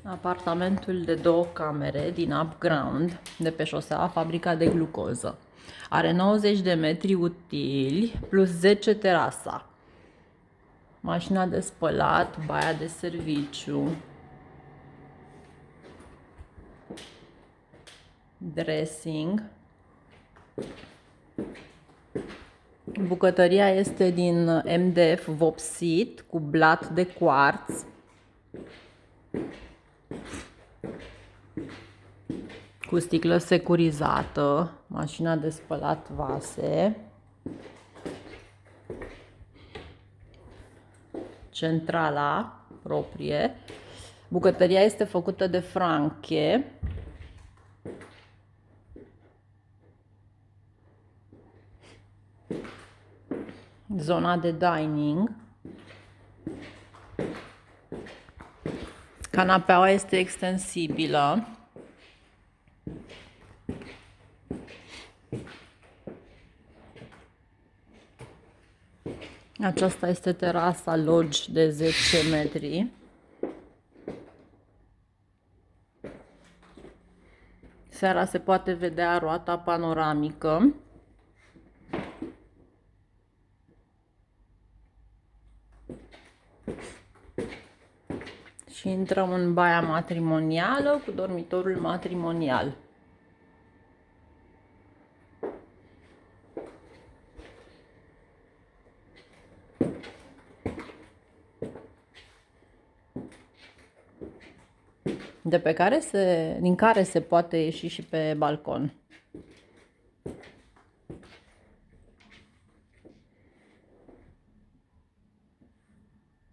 Apartamentul de 2 camere din Upground, de pe șosea Fabrica de Glucoză. Are 90 de metri utili plus 10 terasa. Mașina de spălat, baia de serviciu, dressing. Bucătăria este din MDF vopsit cu blat de cuarț. Cu sticlă securizată, mașina de spălat vase, centrala proprie. Bucătăria este făcută de Franche. Zona de dining. Canapeaua este extensibilă. Aceasta este terasa Lodge de 10 metri. Seara se poate vedea roata panoramică. Și intrăm în baia matrimonială cu dormitorul matrimonial. Din care se poate ieși și pe balcon.